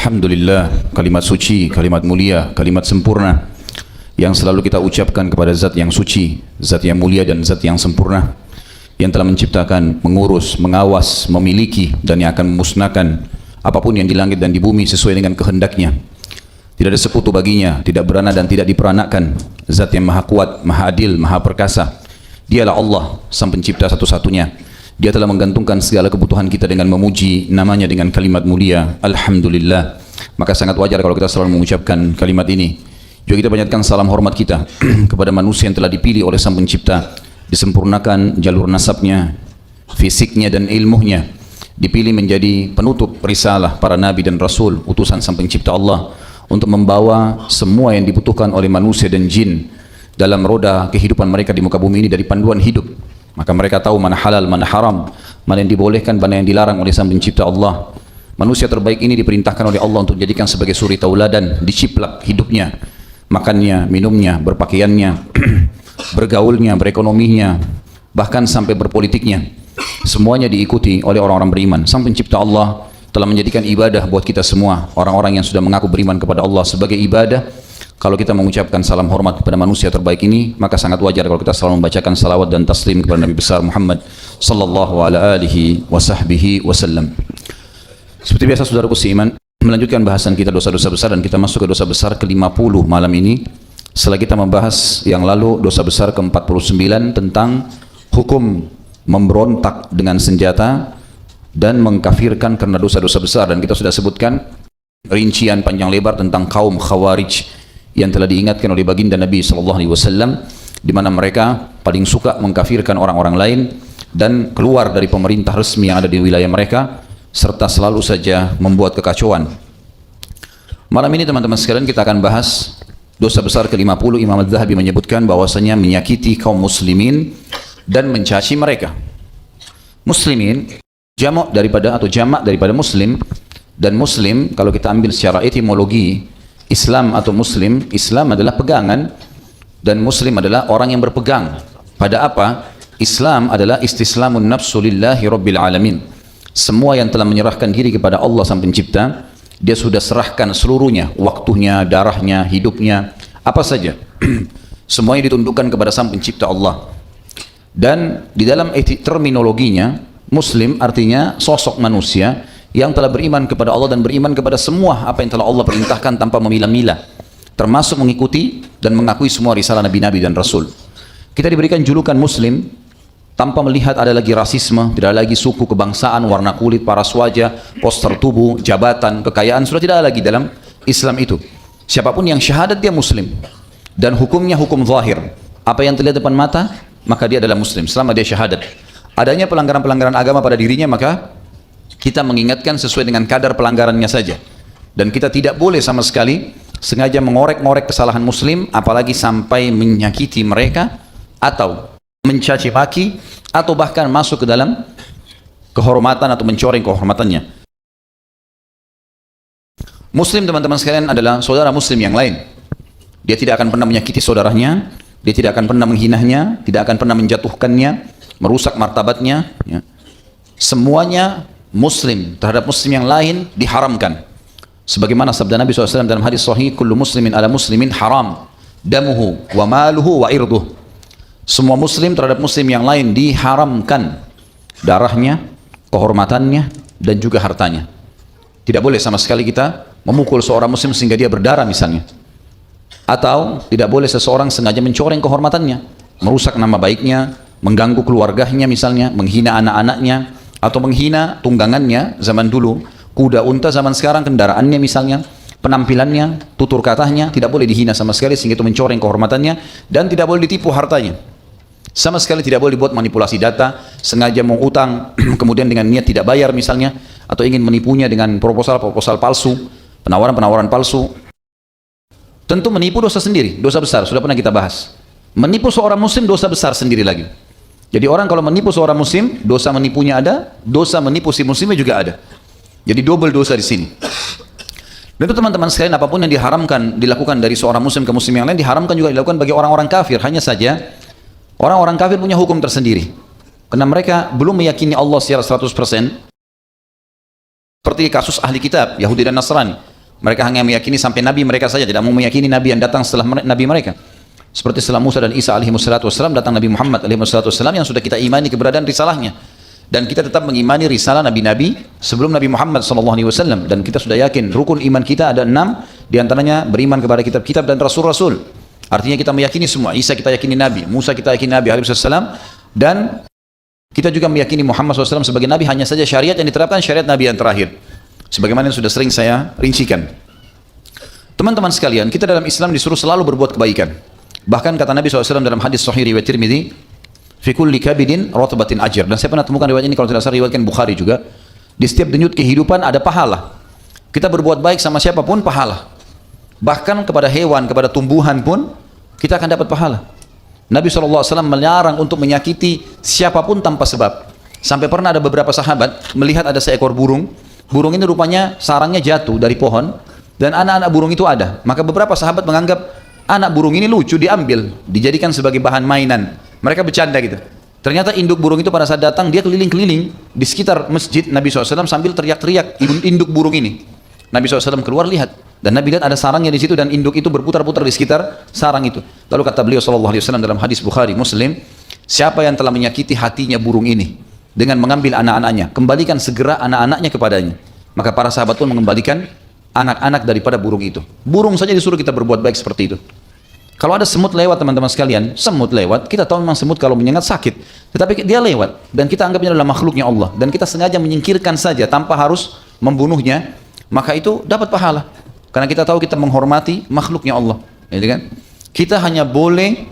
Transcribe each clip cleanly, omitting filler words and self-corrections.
Alhamdulillah, kalimat suci, kalimat mulia, kalimat sempurna yang selalu kita ucapkan kepada zat yang suci, zat yang mulia dan zat yang sempurna yang telah menciptakan, mengurus, mengawas, memiliki dan yang akan memusnahkan apapun yang di langit dan di bumi sesuai dengan kehendaknya. Tidak ada sekutu baginya, tidak beranak dan tidak diperanakan. Zat yang maha kuat, maha adil, maha perkasa. Dialah Allah, sang pencipta satu-satunya. Dia telah menggantungkan segala kebutuhan kita dengan memuji namanya dengan kalimat mulia, Alhamdulillah. Maka sangat wajar kalau kita selalu mengucapkan kalimat ini. Juga kita banyakkan salam hormat kita kepada manusia yang telah dipilih oleh sang pencipta, disempurnakan jalur nasabnya, fisiknya dan ilmunya, dipilih menjadi penutup risalah para nabi dan rasul, utusan sang pencipta Allah untuk membawa semua yang dibutuhkan oleh manusia dan jin dalam roda kehidupan mereka di muka bumi ini dari panduan hidup. Maka mereka tahu mana halal, mana haram, mana yang dibolehkan, mana yang dilarang oleh sang pencipta Allah. Manusia terbaik ini diperintahkan oleh Allah untuk dijadikan sebagai suri tauladan, diciplak hidupnya, makannya, minumnya, berpakaiannya, bergaulnya, berekonominya, bahkan sampai berpolitiknya. Semuanya diikuti oleh orang-orang beriman. Sang pencipta Allah telah menjadikan ibadah buat kita semua, orang-orang yang sudah mengaku beriman kepada Allah sebagai ibadah. Kalau kita mengucapkan salam hormat kepada manusia terbaik ini, maka sangat wajar kalau kita selalu membacakan salawat dan taslim kepada Nabi besar Muhammad sallallahu alaihi wasallam. Seperti biasa saudaraku seiman, melanjutkan bahasan kita dosa-dosa besar dan kita masuk ke dosa besar ke-50 malam ini. Setelah kita membahas yang lalu dosa besar ke-49 tentang hukum memberontak dengan senjata dan mengkafirkan karena dosa-dosa besar, dan kita sudah sebutkan rincian panjang lebar tentang kaum Khawarij yang telah diingatkan oleh baginda Nabi SAW, di mana mereka paling suka mengkafirkan orang-orang lain dan keluar dari pemerintah resmi yang ada di wilayah mereka, serta selalu saja membuat kekacauan. Malam ini teman-teman sekalian kita akan bahas dosa besar ke-50. Imam Az-Zahabi menyebutkan bahwasanya menyakiti kaum muslimin dan mencaci mereka. Muslimin jamak daripada muslim, dan muslim kalau kita ambil secara etimologi Islam atau Muslim, Islam adalah pegangan dan Muslim adalah orang yang berpegang. Pada apa? Islam adalah istislamun nafsu lillahi rabbil alamin. Semua yang telah menyerahkan diri kepada Allah sang pencipta, dia sudah serahkan seluruhnya, waktunya, darahnya, hidupnya, apa saja. Semuanya ditundukkan kepada sang pencipta Allah. Dan di dalam terminologinya, Muslim artinya sosok manusia yang telah beriman kepada Allah dan beriman kepada semua apa yang telah Allah perintahkan tanpa memilah-milah, termasuk mengikuti dan mengakui semua risalah Nabi-Nabi dan Rasul. Kita diberikan julukan Muslim tanpa melihat ada lagi rasisme, tidak ada lagi suku, kebangsaan, warna kulit, paras wajah, poster tubuh, jabatan, kekayaan, sudah tidak ada lagi dalam Islam itu. Siapapun yang syahadat dia Muslim, dan hukumnya hukum zahir. Apa yang terlihat depan mata, maka dia adalah Muslim selama dia syahadat. Adanya pelanggaran-pelanggaran agama pada dirinya, maka kita mengingatkan sesuai dengan kadar pelanggarannya saja, dan kita tidak boleh sama sekali sengaja mengorek-ngorek kesalahan muslim, apalagi sampai menyakiti mereka atau mencaci maki atau bahkan masuk ke dalam kehormatan atau mencoreng kehormatannya. Muslim teman-teman sekalian adalah saudara muslim yang lain. Dia tidak akan pernah menyakiti saudaranya, dia tidak akan pernah menghinanya, tidak akan pernah menjatuhkannya, merusak martabatnya, ya. Semuanya Muslim terhadap muslim yang lain diharamkan. Sebagaimana sabda Nabi SAW dalam hadis sahih, kullu muslimin ala muslimin haram damuhu wa maluhu wa irduh. Semua muslim terhadap muslim yang lain diharamkan darahnya, kehormatannya dan juga hartanya. Tidak boleh sama sekali kita memukul seorang muslim sehingga dia berdarah misalnya, atau tidak boleh seseorang sengaja mencoreng kehormatannya, merusak nama baiknya, mengganggu keluarganya misalnya, menghina anak-anaknya, atau menghina tunggangannya zaman dulu, kuda unta, zaman sekarang kendaraannya misalnya, penampilannya, tutur katanya, tidak boleh dihina sama sekali sehingga itu mencoreng kehormatannya, dan tidak boleh ditipu hartanya. Sama sekali tidak boleh dibuat manipulasi data, sengaja mau utang, kemudian dengan niat tidak bayar misalnya, atau ingin menipunya dengan proposal-proposal palsu, penawaran-penawaran palsu. Tentu menipu dosa sendiri, dosa besar, sudah pernah kita bahas. Menipu seorang muslim dosa besar sendiri lagi. Jadi orang kalau menipu seorang muslim, dosa menipunya ada, dosa menipu si muslimnya juga ada. Jadi double dosa di sini. Dan itu teman-teman sekalian, apapun yang diharamkan dilakukan dari seorang muslim ke muslim yang lain, diharamkan juga dilakukan bagi orang-orang kafir. Hanya saja orang-orang kafir punya hukum tersendiri, karena mereka belum meyakini Allah secara 100%. Seperti kasus ahli kitab, Yahudi dan Nasrani. Mereka hanya meyakini sampai nabi mereka saja, tidak mau meyakini nabi yang datang setelah nabi mereka. Seperti setelah Musa dan Isa alaihissalam datang Nabi Muhammad alaihissalam yang sudah kita imani keberadaan risalahnya. Dan kita tetap mengimani risalah nabi-nabi sebelum Nabi Muhammad SAW. Dan kita sudah yakin rukun iman kita ada 6, diantaranya beriman kepada kitab-kitab dan rasul-rasul. Artinya kita meyakini semua. Isa kita yakini nabi, Musa kita yakini nabi alaihissalam, dan kita juga meyakini Muhammad SAW sebagai nabi. Hanya saja syariat yang diterapkan syariat nabi yang terakhir, sebagaimana yang sudah sering saya rincikan. Teman-teman sekalian, kita dalam Islam disuruh selalu berbuat kebaikan. Bahkan kata Nabi SAW dalam hadis sahih riwayat Tirmidzi, fi kulli kabidin ratbatin ajr. Dan saya pernah temukan riwayat ini, kalau tidak salah riwayatkan Bukhari juga. Di setiap denyut kehidupan ada pahala. Kita berbuat baik sama siapapun pahala. Bahkan kepada hewan, kepada tumbuhan pun kita akan dapat pahala. Nabi SAW melarang untuk menyakiti siapapun tanpa sebab. Sampai pernah ada beberapa sahabat melihat ada seekor burung. Burung ini rupanya sarangnya jatuh dari pohon, dan anak-anak burung itu ada. Maka beberapa sahabat menganggap anak burung ini lucu, diambil, dijadikan sebagai bahan mainan. Mereka bercanda gitu. Ternyata induk burung itu pada saat datang, dia keliling-keliling di sekitar masjid Nabi SAW sambil teriak-teriak induk burung ini. Nabi SAW keluar lihat, dan Nabi lihat ada sarangnya di situ, dan induk itu berputar-putar di sekitar sarang itu. Lalu kata beliau SAW dalam hadis Bukhari Muslim, siapa yang telah menyakiti hatinya burung ini dengan mengambil anak-anaknya, kembalikan segera anak-anaknya kepadanya. Maka para sahabat pun mengembalikan anak-anak daripada burung itu. Burung saja disuruh kita berbuat baik seperti itu. Kalau ada semut lewat, teman-teman sekalian, semut lewat, kita tahu memang semut kalau menyengat sakit, tetapi dia lewat dan kita anggapnya adalah makhluknya Allah, dan kita sengaja menyingkirkan saja tanpa harus membunuhnya, maka itu dapat pahala. Karena kita tahu kita menghormati makhluknya Allah, gitu kan? Kita hanya boleh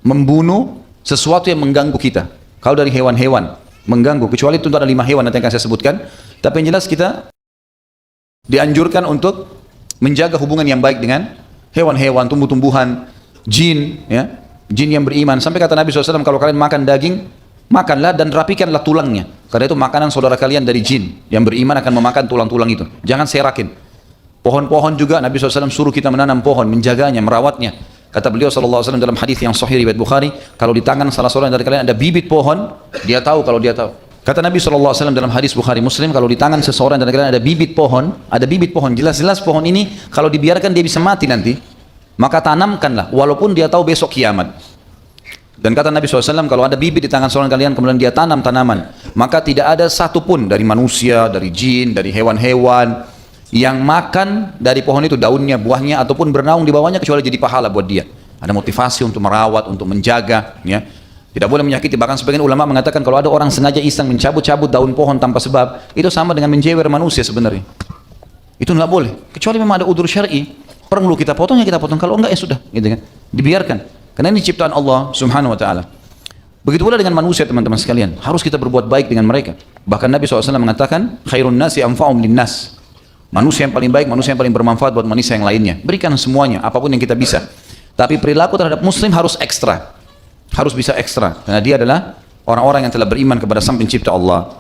membunuh sesuatu yang mengganggu kita. Kalau dari hewan-hewan mengganggu, kecuali itu ada 5 hewan nanti yang akan saya sebutkan, tapi yang jelas kita dianjurkan untuk menjaga hubungan yang baik dengan hewan-hewan, tumbuh-tumbuhan, jin, ya, jin yang beriman. Sampai kata Nabi SAW, kalau kalian makan daging, makanlah dan rapikanlah tulangnya, karena itu makanan saudara kalian dari jin yang beriman akan memakan tulang-tulang itu. Jangan serakin. Pohon-pohon juga Nabi SAW suruh kita menanam pohon, menjaganya, merawatnya. Kata beliau SAW dalam hadis yang sahih riwayat Bukhari, kalau di tangan salah seorang dari kalian ada bibit pohon, dia tahu kalau dia tahu. Kata Nabi SAW dalam hadis Bukhari Muslim, kalau di tangan seseorang dari kalian ada bibit pohon, jelas-jelas pohon ini kalau dibiarkan dia bisa mati nanti, maka tanamkanlah, walaupun dia tahu besok kiamat. Dan kata Nabi SAW, kalau ada bibit di tangan seorang kalian, kemudian dia tanam tanaman, maka tidak ada satupun dari manusia, dari jin, dari hewan-hewan yang makan dari pohon itu, daunnya, buahnya, ataupun bernaung di bawahnya, kecuali jadi pahala buat dia. Ada motivasi untuk merawat, untuk menjaga, ya. Tidak boleh menyakiti. Bahkan sebagian ulama mengatakan kalau ada orang sengaja iseng mencabut-cabut daun pohon tanpa sebab, itu sama dengan menjewer manusia sebenarnya. Itu nggak boleh, kecuali memang ada udzur syar'i, perlu kita potong, ya kita potong, kalau enggak ya sudah, gitu kan, dibiarkan. Karena ini ciptaan Allah Subhanahu wa taala. Begitu pula dengan manusia, teman-teman sekalian, harus kita berbuat baik dengan mereka. Bahkan Nabi SAW mengatakan, khairun nasi anfa'um linnas. Manusia yang paling baik, manusia yang paling bermanfaat buat manusia yang lainnya. Berikan semuanya, apapun yang kita bisa. Tapi perilaku terhadap muslim harus ekstra. Harus bisa ekstra, karena dia adalah orang-orang yang telah beriman kepada Sang Pencipta Allah.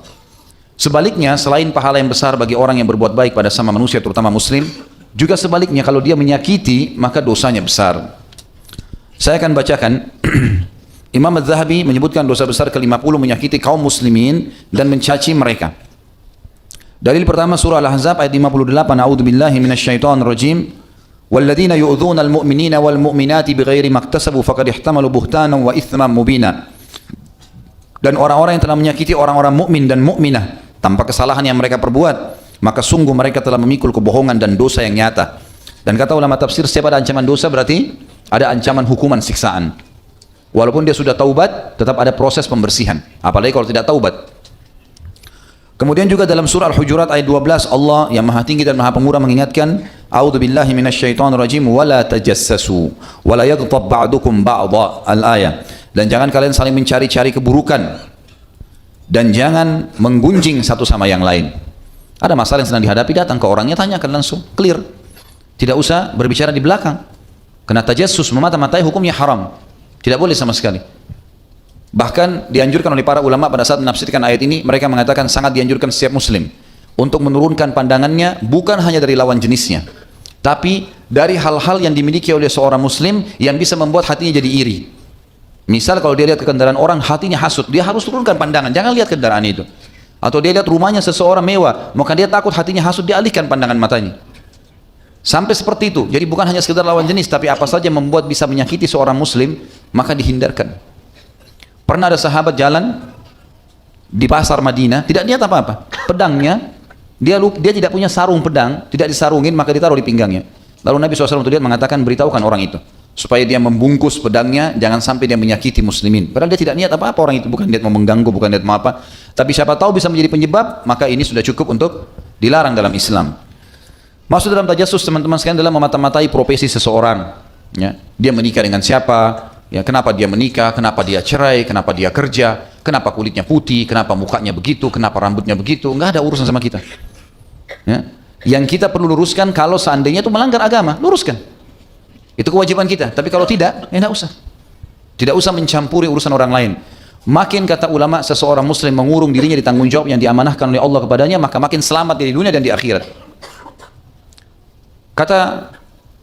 Sebaliknya, selain pahala yang besar bagi orang yang berbuat baik pada sama manusia, terutama muslim, juga sebaliknya kalau dia menyakiti, maka dosanya besar. Saya akan bacakan Imam Az-Zahabi menyebutkan dosa besar ke-50 menyakiti kaum muslimin dan mencaci mereka. Dalil pertama surah Al-Ahzab ayat 58, A'udzubillahi minasyaitonir rajim. وَالَّذِينَ يُؤْذُونَ الْمُؤْمِنِينَ وَالْمُؤْمِنَاتِ بِغَيْرِ مَا اكْتَسَبُوا فَقَدِ احْتَمَلُوا بُهْتَانًا وَإِثْمًا مُبِينًا. Dan orang-orang yang telah menyakiti orang-orang mukmin dan mukminah tanpa kesalahan yang mereka perbuat, maka sungguh mereka telah memikul kebohongan dan dosa yang nyata. Dan kata ulama tafsir, setiap ada ancaman dosa berarti ada ancaman hukuman siksaan. Walaupun dia sudah taubat, tetap ada proses pembersihan, apalagi kalau tidak taubat. Kemudian juga dalam surah Al-Hujurat ayat 12, Allah yang maha tinggi dan maha pemurah mengingatkan, A'udzubillahi minasyaitonir rajim, wala tajassasu wala yaghtab ba'dukum ba'dha, al-ayah. Dan jangan kalian saling mencari-cari keburukan, dan jangan menggunjing satu sama yang lain. Ada masalah yang sedang dihadapi, datang ke orangnya, tanyakan langsung, clear. Tidak usah berbicara di belakang. Karena tajassus, memata-matai, hukumnya haram. Tidak boleh sama sekali. Bahkan dianjurkan oleh para ulama pada saat menafsirkan ayat ini, mereka mengatakan sangat dianjurkan setiap muslim untuk menurunkan pandangannya bukan hanya dari lawan jenisnya, tapi dari hal-hal yang dimiliki oleh seorang muslim yang bisa membuat hatinya jadi iri. Misal kalau dia lihat kendaraan orang, hatinya hasut, dia harus turunkan pandangan, jangan lihat kendaraan itu. Atau dia lihat rumahnya seseorang mewah, maka dia takut hatinya hasut, dialihkan pandangan matanya. Sampai seperti itu. Jadi bukan hanya sekedar lawan jenis, tapi apa saja membuat bisa menyakiti seorang muslim, maka dihindarkan. Pernah ada sahabat jalan di pasar Madinah, tidak lihat apa-apa. Pedangnya, dia tidak punya sarung pedang, tidak disarungin, maka ditaruh di pinggangnya. Lalu Nabi SAW untuk dia mengatakan, beritahukan orang itu, supaya dia membungkus pedangnya, jangan sampai dia menyakiti muslimin. Padahal dia tidak niat apa-apa orang itu, bukan niat mau mengganggu, bukan niat mau apa. Tapi siapa tahu bisa menjadi penyebab, maka ini sudah cukup untuk dilarang dalam Islam. Masuk dalam tajassus teman-teman sekalian adalah memata-matai profesi seseorang. Ya. Dia menikah dengan siapa? Ya, kenapa dia menikah? Kenapa dia cerai? Kenapa dia kerja? Kenapa kulitnya putih? Kenapa mukanya begitu? Kenapa rambutnya begitu? Enggak ada urusan sama kita. Ya. Yang kita perlu luruskan kalau seandainya itu melanggar agama, luruskan. Itu kewajiban kita. Tapi kalau tidak, ya tidak usah. Tidak usah mencampuri urusan orang lain. Makin kata ulama seseorang muslim mengurung dirinya di tanggung jawab yang diamanahkan oleh Allah kepadanya, maka makin selamat di dunia dan di akhirat. Kata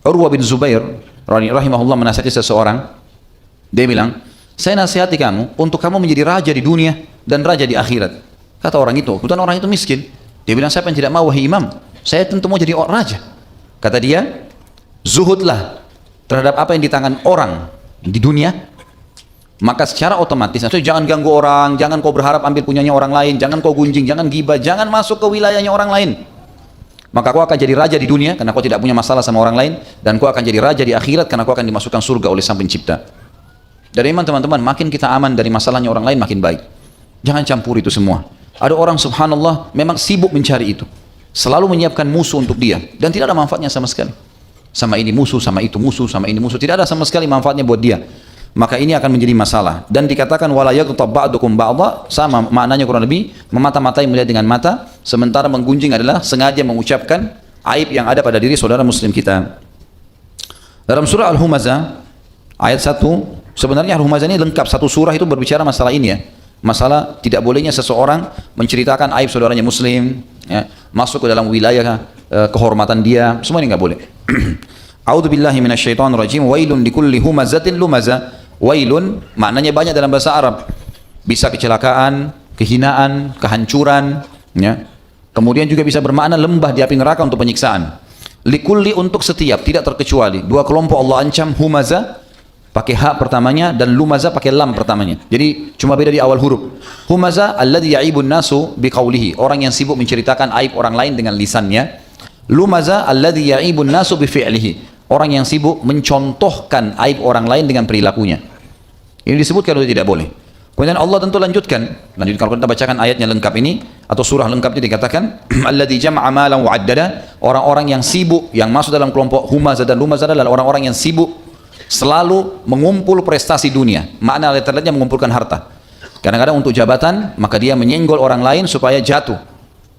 Urwah bin Zubair rahimahullah menasihati seseorang, dia bilang, saya nasihati kamu untuk kamu menjadi raja di dunia dan raja di akhirat. Kata orang itu, kebetulan orang itu miskin. Dia bilang, siapa yang tidak mau wahai imam? Saya tentu mau jadi raja. Kata dia, zuhudlah terhadap apa yang di tangan orang di dunia, maka secara otomatis, maksudnya jangan ganggu orang, jangan kau berharap ambil punyanya orang lain, jangan kau gunjing, jangan gibah, jangan masuk ke wilayahnya orang lain. Maka kau akan jadi raja di dunia karena kau tidak punya masalah sama orang lain, dan kau akan jadi raja di akhirat karena kau akan dimasukkan surga oleh Sang Pencipta. Dari iman teman-teman, makin kita aman dari masalahnya orang lain makin baik. Jangan campur itu semua. Ada orang subhanallah memang sibuk mencari itu, selalu menyiapkan musuh untuk dia dan tidak ada manfaatnya sama sekali. Sama ini musuh, sama itu musuh, sama ini musuh, tidak ada sama sekali manfaatnya buat dia. Maka ini akan menjadi masalah. Dan dikatakan wala yaghtab ba'dukum ba'dha, sama maknanya kurang lebih memata-matai, melihat dengan mata, sementara menggunjing adalah sengaja mengucapkan aib yang ada pada diri saudara muslim kita. Dalam surah Al-Humazah ayat 1, sebenarnya Al-Humazah ini lengkap, satu surah itu berbicara masalah ini ya. Masalah tidak bolehnya seseorang menceritakan aib saudaranya muslim, ya, masuk ke dalam wilayah kehormatan dia, semua ini nggak boleh. A'udzubillahi minasyaitonirrajim. Wailun likulli humazatin lumazah. Wailun maknanya banyak dalam bahasa Arab. Bisa kecelakaan, kehinaan, kehancuran, ya. Kemudian juga bisa bermakna lembah di api neraka untuk penyiksaan. Likulli untuk setiap, tidak terkecuali. Dua kelompok Allah ancam, humazah pakai hak pertamanya dan lumazah pakai lam pertamanya. Jadi cuma beda di awal huruf. Humazah alladzi ya'ibun nasu biqaulihi, orang yang sibuk menceritakan aib orang lain dengan lisannya. Lumazah alladzi ya'ibun nasu bifi'lihi, orang yang sibuk mencontohkan aib orang lain dengan perilakunya. Ini disebutkan kalau tidak boleh. Kemudian Allah tentu lanjutkan kalau kita bacakan ayatnya lengkap ini atau surah lengkapnya dikatakan alladzi jama'a malan wa 'addada, orang-orang yang sibuk, yang masuk dalam kelompok humazah dan lumazah adalah orang-orang yang sibuk selalu mengumpul prestasi dunia. Makna letternya mengumpulkan harta. Kadang-kadang untuk jabatan, maka dia menyenggol orang lain supaya jatuh,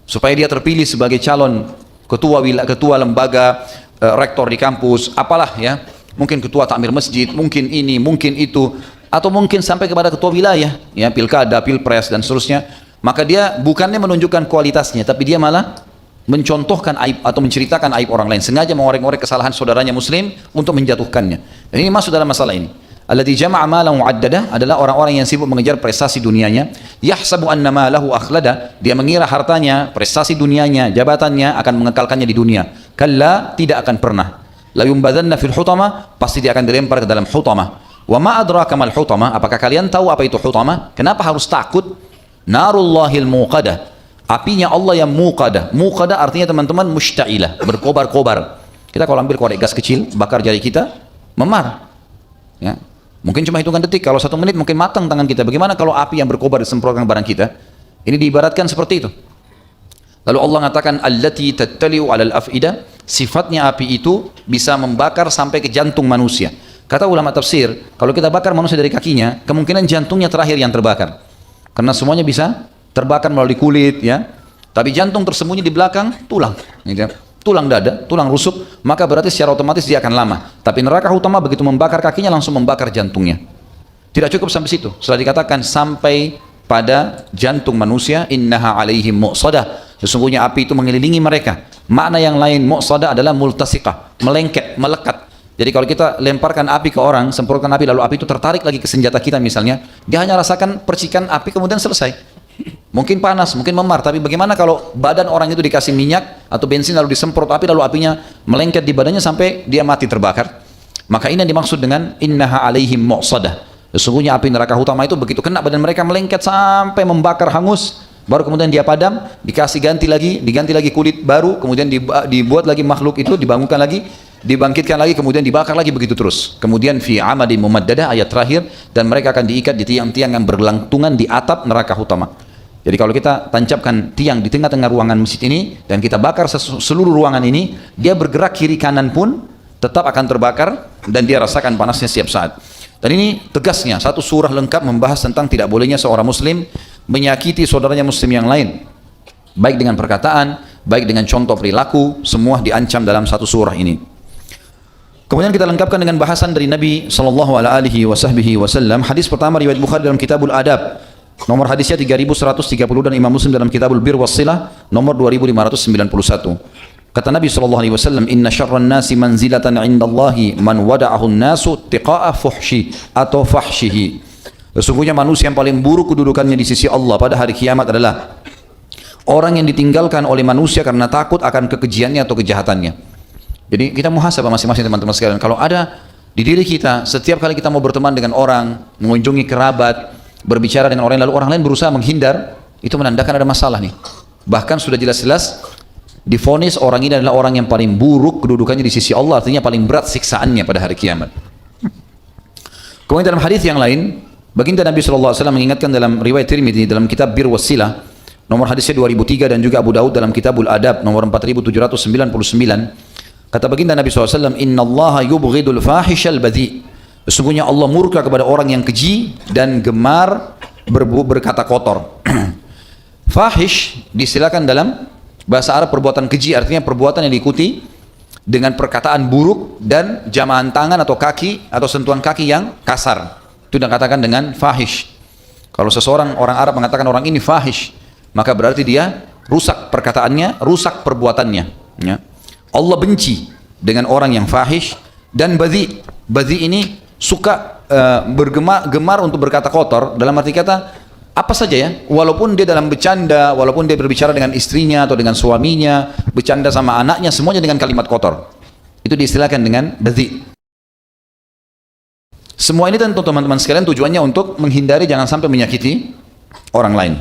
supaya dia terpilih sebagai calon ketua lembaga, rektor di kampus, apalah ya, mungkin ketua takmir masjid, mungkin ini, mungkin itu, atau mungkin sampai kepada ketua wilayah, ya, pilkada, pilpres dan seterusnya. Maka dia bukannya menunjukkan kualitasnya, tapi dia malah mencontohkan aib atau menceritakan aib orang lain, sengaja mengorek-ngorek kesalahan saudaranya muslim untuk menjatuhkannya. Dan ini masuk dalam masalah ini. Alladzi jama'a malan mu'addada adalah orang-orang yang sibuk mengejar prestasi dunianya. Yahsabu anna malahu akhlada, dia mengira hartanya, prestasi dunianya, jabatannya akan mengekalkannya di dunia. Kalla, tidak akan pernah. La yumbadanna fil hutama, pasti dia akan dilempar ke dalam hutama. Wa ma adraka mal hutama, apakah kalian tahu apa itu hutama? Kenapa harus takut? Narullahil muqadah, apinya Allah yang muqadah. Muqadah artinya teman-teman mushta'ilah, berkobar-kobar. Kita kalau ambil korek gas kecil, bakar jari kita, memar. Ya. Mungkin cuma hitungan detik, kalau 1 menit mungkin matang tangan kita. Bagaimana kalau api yang berkobar disemprotkan barang kita? Ini diibaratkan seperti itu. Lalu Allah mengatakan allati tattali'u 'alal af'idah, sifatnya api itu bisa membakar sampai ke jantung manusia. Kata ulama tafsir, kalau kita bakar manusia dari kakinya, kemungkinan jantungnya terakhir yang terbakar. Karena semuanya bisa terbakar melalui kulit, ya. Tapi jantung tersembunyi di belakang tulang, gitu ya. Tulang dada, tulang rusuk, maka berarti secara otomatis dia akan lama. Tapi neraka utama begitu membakar kakinya langsung membakar jantungnya. Tidak cukup sampai situ. Setelah dikatakan sampai pada jantung manusia, innaha 'alaihim mu'sadah. Sesungguhnya api itu mengelilingi mereka. Makna yang lain mu'sadah adalah multasiqah, melengket, melekat. Jadi kalau kita lemparkan api ke orang, semprotkan api, lalu api itu tertarik lagi ke senjata kita misalnya, dia hanya rasakan percikan api kemudian selesai. Mungkin panas, mungkin memar, tapi bagaimana kalau badan orang itu dikasih minyak atau bensin lalu disemprot api lalu apinya melengket di badannya sampai dia mati terbakar? Maka ini yang dimaksud dengan innaha alaihim mu'sadah. Sesungguhnya api neraka utama itu begitu kena badan mereka melengket sampai membakar hangus, baru kemudian dia padam, dikasih diganti lagi kulit baru, kemudian dibuat lagi makhluk itu, dibangunkan lagi, dibangkitkan lagi, kemudian dibakar lagi, begitu terus. Kemudian fi amadin mumaddadah, ayat terakhir, dan mereka akan diikat di tiang-tiang yang bergelantungan di atap neraka utama. Jadi kalau kita tancapkan tiang di tengah-tengah ruangan masjid ini dan kita bakar seluruh ruangan ini, dia bergerak kiri kanan pun tetap akan terbakar dan dia rasakan panasnya setiap saat. Dan ini tegasnya satu surah lengkap membahas tentang tidak bolehnya seorang muslim menyakiti saudaranya muslim yang lain, baik dengan perkataan, baik dengan contoh perilaku, semua diancam dalam satu surah ini. Kemudian kita lengkapkan dengan bahasan dari Nabi SAW. Hadis pertama riwayat Bukhari dalam Kitabul Adab, nomor hadisnya 3130, dan Imam Muslim dalam Kitabul Bir Wassilah nomor 2591. Kata Nabi SAW, inna syarran nasi manzilatan indallahi man wada'ahun nasu tiqa'a fuhshi atau fahshihi. Sesungguhnya manusia yang paling buruk kedudukannya di sisi Allah pada hari kiamat adalah orang yang ditinggalkan oleh manusia karena takut akan kekejiannya atau kejahatannya. Jadi kita muhasabah masing-masing teman-teman sekalian. Kalau ada di diri kita, setiap kali kita mau berteman dengan orang, mengunjungi kerabat, berbicara dengan orang lalu orang lain berusaha menghindar, itu menandakan ada masalah nih. Bahkan sudah jelas-jelas divonis orang ini adalah orang yang paling buruk kedudukannya di sisi Allah, artinya paling berat siksaannya pada hari kiamat. Kemudian dalam hadis yang lain, baginda Nabi SAW mengingatkan dalam riwayat Tirmidzi dalam kitab Bir Wassilah, nomor hadisnya 2003, dan juga Abu Daud dalam Kitabul Adab nomor 4799. Kata baginda Nabi SAW, inna allaha yubghidul fahishal badhi. Sesungguhnya Allah murka kepada orang yang keji dan gemar berkata kotor. Fahish disilakan dalam bahasa Arab perbuatan keji, artinya perbuatan yang diikuti dengan perkataan buruk dan jamahan tangan atau kaki atau sentuhan kaki yang kasar. Itu dikatakan dengan fahish. Kalau seseorang orang Arab mengatakan orang ini fahish, maka berarti dia rusak perkataannya, rusak perbuatannya. Ya. Allah benci dengan orang yang fahish dan badhi. Badhi ini suka gemar untuk berkata kotor, dalam arti kata apa saja ya, walaupun dia dalam bercanda, walaupun dia berbicara dengan istrinya atau dengan suaminya, bercanda sama anaknya, semuanya dengan kalimat kotor. Itu diistilahkan dengan badhi. Semua ini tentu teman-teman sekalian tujuannya untuk menghindari jangan sampai menyakiti orang lain.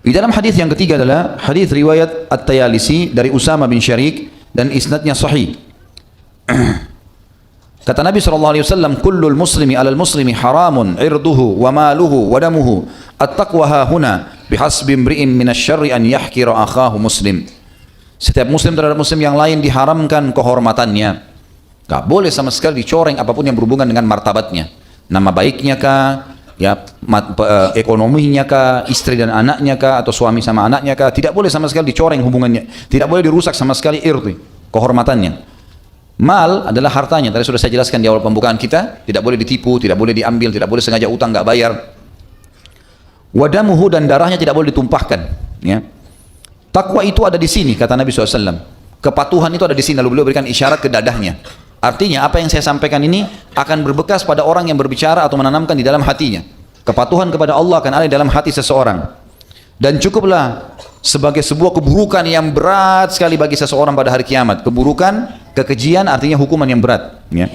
Di dalam hadis yang ketiga adalah hadis riwayat At-Tayalisi dari Usama bin Syarik dan isnadnya sahih. Kata Nabi SAW, kullul muslimi alal muslimi haramun irduhu wa maluhu wa damuhu at-taqwa hahuna bihasbi imri'in minasyarri an yahkira akhahu muslim. Setiap muslim terhadap muslim yang lain diharamkan kehormatannya. Gak boleh sama sekali dicoreng apapun yang berhubungan dengan martabatnya. Nama baiknya kah, ya, ekonominya kah, istri dan anaknya kah, atau suami sama anaknya kah, tidak boleh sama sekali dicoreng hubungannya. Tidak boleh dirusak sama sekali irdi, kehormatannya. Mal adalah hartanya, tadi sudah saya jelaskan di awal pembukaan kita, tidak boleh ditipu, tidak boleh diambil, tidak boleh sengaja utang nggak bayar. Wadamuhu, dan darahnya tidak boleh ditumpahkan. Ya. Takwa itu ada di sini, kata Nabi SAW. Kepatuhan itu ada di sini, lalu beliau berikan isyarat ke dadahnya. Artinya apa yang saya sampaikan ini akan berbekas pada orang yang berbicara atau menanamkan di dalam hatinya. Kepatuhan kepada Allah akan ada di dalam hati seseorang. Dan cukuplah sebagai sebuah keburukan yang berat sekali bagi seseorang pada hari kiamat. Keburukan, kekejian artinya hukuman yang berat. Ya.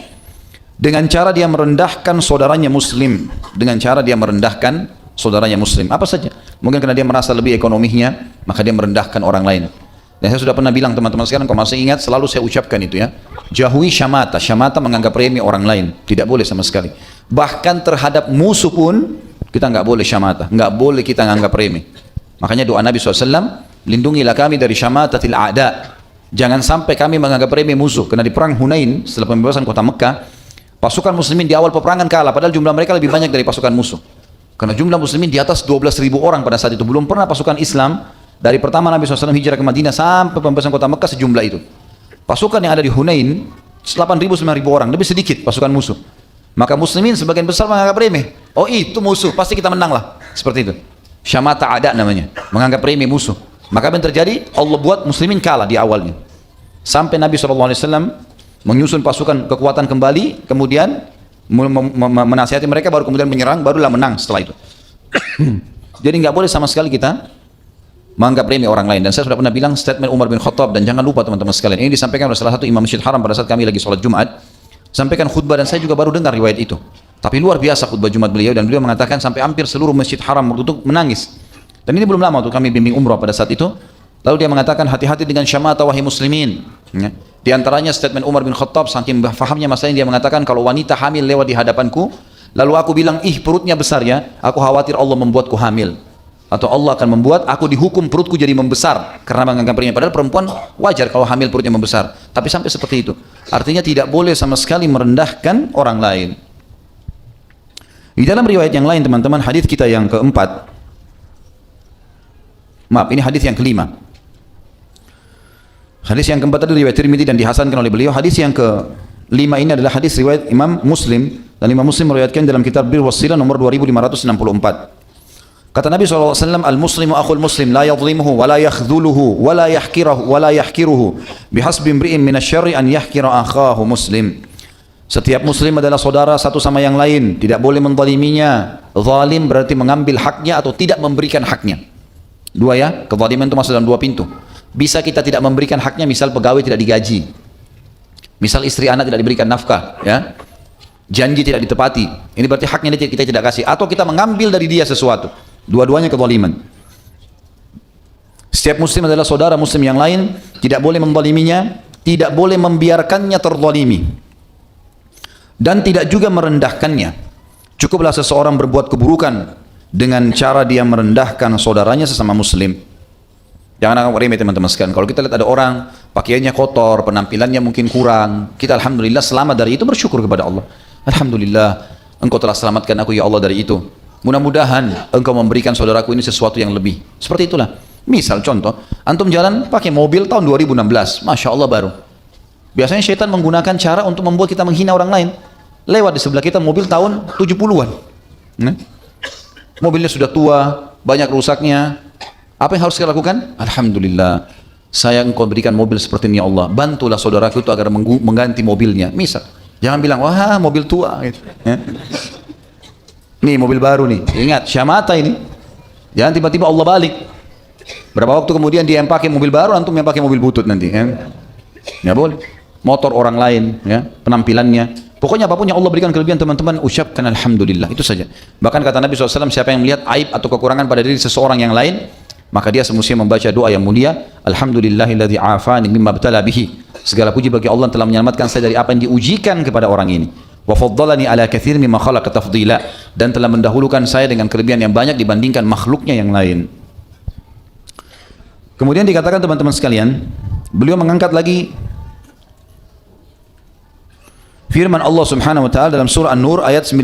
Dengan cara dia merendahkan saudaranya muslim. Dengan cara dia merendahkan saudaranya muslim. Apa saja. Mungkin karena dia merasa lebih ekonominya, maka dia merendahkan orang lain. Dan saya sudah pernah bilang teman-teman sekarang, kalau masih ingat, selalu saya ucapkan itu ya. Jauhi syamata. Syamata menganggap remeh orang lain. Tidak boleh sama sekali. Bahkan terhadap musuh pun, kita nggak boleh syamata. Nggak boleh kita menganggap remeh. Makanya doa Nabi SAW, lindungilah kami dari syamatatil a'da. Jangan sampai kami menganggap remeh musuh. Karena di perang Hunain, setelah pembebasan kota Mekah, pasukan muslimin di awal peperangan kalah, padahal jumlah mereka lebih banyak dari pasukan musuh. Karena jumlah muslimin di atas 12.000 orang pada saat itu. Belum pernah pasukan Islam, dari pertama Nabi SAW hijrah ke Madinah sampai pembebasan kota Mekah sejumlah itu. Pasukan yang ada di Hunain, 8.000-9.000 orang, lebih sedikit pasukan musuh. Maka muslimin sebagian besar menganggap remeh. Oh itu musuh, pasti kita menang lah. Seperti itu. Syamata ada namanya, menganggap remeh musuh. Maka apa yang terjadi? Allah buat muslimin kalah di awalnya. Sampai Nabi SAW menyusun pasukan kekuatan kembali, kemudian menasihati mereka, baru kemudian menyerang, barulah menang setelah itu. Jadi nggak boleh sama sekali kita menganggap remeh orang lain. Dan saya sudah pernah bilang statement Umar bin Khattab, dan jangan lupa teman-teman sekalian, ini disampaikan oleh salah satu imam Masjid Haram pada saat kami lagi sholat Jumat, sampaikan khutbah, dan saya juga baru dengar riwayat itu. Tapi luar biasa khutbah Jumat beliau, dan beliau mengatakan sampai hampir seluruh Masjid Haram waktu itu menangis. Dan ini belum lama waktu kami bimbing umrah pada saat itu. Lalu dia mengatakan, hati-hati dengan syamata wahai muslimin. Ya. Di antaranya statement Umar bin Khattab, saking fahamnya masalah ini, dia mengatakan kalau wanita hamil lewat di hadapanku, lalu aku bilang, ih perutnya besar ya, aku khawatir Allah membuatku hamil. Atau Allah akan membuat aku dihukum perutku jadi membesar karena menganggap remeh. Padahal perempuan wajar kalau hamil perutnya membesar. Tapi sampai seperti itu. Artinya tidak boleh sama sekali merendahkan orang lain. Di dalam riwayat yang lain teman-teman, hadis kita yang keempat. Maaf, ini hadis yang kelima. Hadis yang keempat tadi riwayat Tirmidzi dan dihasankan oleh beliau. Hadis yang kelima ini adalah hadis riwayat Imam Muslim, dan Imam Muslim meriwayatkan dalam kitab Bir Wasilah nomor 2564. Kata Nabi SAW, al-muslimu akhul muslim, la yadlimuhu, wa la yakhdhuluhu, wa la yahkiruhu, bihasbi imri'in minasyarri an yahkira akhahu muslim. Setiap muslim adalah saudara satu sama yang lain, tidak boleh menzaliminya. Zalim berarti mengambil haknya atau tidak memberikan haknya. Dua ya, kezaliman itu masuk dalam dua pintu. Bisa kita tidak memberikan haknya, misal pegawai tidak digaji, misal istri anak tidak diberikan nafkah, ya, janji tidak ditepati, ini berarti haknya kita tidak kasih, atau kita mengambil dari dia sesuatu. Dua-duanya kezaliman. Setiap muslim adalah saudara muslim yang lain, tidak boleh menzaliminya, tidak boleh membiarkannya terzalimi, dan tidak juga merendahkannya. Cukuplah seseorang berbuat keburukan dengan cara dia merendahkan saudaranya sesama muslim. Jangan anggap remeh teman-teman sekalian. Kalau kita lihat ada orang pakaiannya kotor, penampilannya mungkin kurang, kita alhamdulillah selamat dari itu, bersyukur kepada Allah. Alhamdulillah, engkau telah selamatkan aku ya Allah dari itu. Mudah-mudahan engkau memberikan saudaraku ini sesuatu yang lebih. Seperti itulah. Misal contoh, antum jalan pakai mobil tahun 2016, Masya Allah baru. Biasanya syaitan menggunakan cara untuk membuat kita menghina orang lain. Lewat di sebelah kita mobil tahun 70-an. Mobilnya sudah tua, banyak rusaknya. Apa yang harus kita lakukan? Alhamdulillah, saya engkau berikan mobil seperti ini ya Allah. Bantulah saudaraku itu agar mengganti mobilnya. Misal, jangan bilang, wah mobil tua. Gitu. Ya. Nih mobil baru nih, ingat syamata ini. Jangan tiba-tiba Allah balik. Berapa waktu kemudian dia yang pakai mobil baru, antum yang pakai mobil butut nanti. Ya. Nggak boleh. Motor orang lain, ya, penampilannya. Pokoknya apapun yang Allah berikan kelebihan teman-teman, ucapkan alhamdulillah, itu saja. Bahkan kata Nabi SAW, siapa yang melihat aib atau kekurangan pada diri seseorang yang lain, maka dia semestinya membaca doa yang mulia, alhamdulillahilladzi afani mimma btala bihi. Segala puji bagi Allah yang telah menyelamatkan saya dari apa yang diujikan kepada orang ini. Wa faddalani ala katsir mimma khalaqa tafdila, dan telah mendahulukan saya dengan kelebihan yang banyak dibandingkan makhluknya yang lain. Kemudian dikatakan teman-teman sekalian, beliau mengangkat lagi firman Allah Subhanahu wa taala dalam surah An-Nur ayat 19.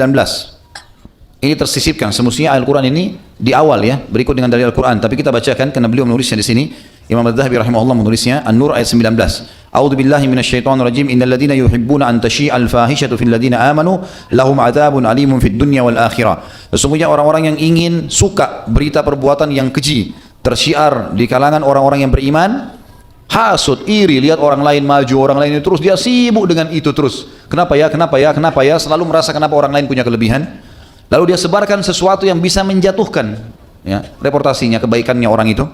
Ini tersisipkan, semestinya Al-Quran ini di awal ya, berikut dengan dari Al-Quran, tapi kita bacakan karena beliau menulisnya di sini. Imam Adz-Dzahabi rahimahullah menulisnya, An-Nur ayat 19. A'udzu billahi minasyaitonir rajim. Innal ladzina yuhibbuna an tashi'al fahishatu fil ladzina amanu lahum 'adzabun alimun fid dunya wal akhirah. Sesungguhnya orang-orang yang ingin suka berita perbuatan yang keji tersyiar di kalangan orang-orang yang beriman, hasud, iri, lihat orang lain maju, orang lain itu terus dia sibuk dengan itu terus. Kenapa ya? Kenapa ya? Kenapa ya? Selalu merasa kenapa orang lain punya kelebihan. Lalu dia sebarkan sesuatu yang bisa menjatuhkan, ya, reputasinya, kebaikannya orang itu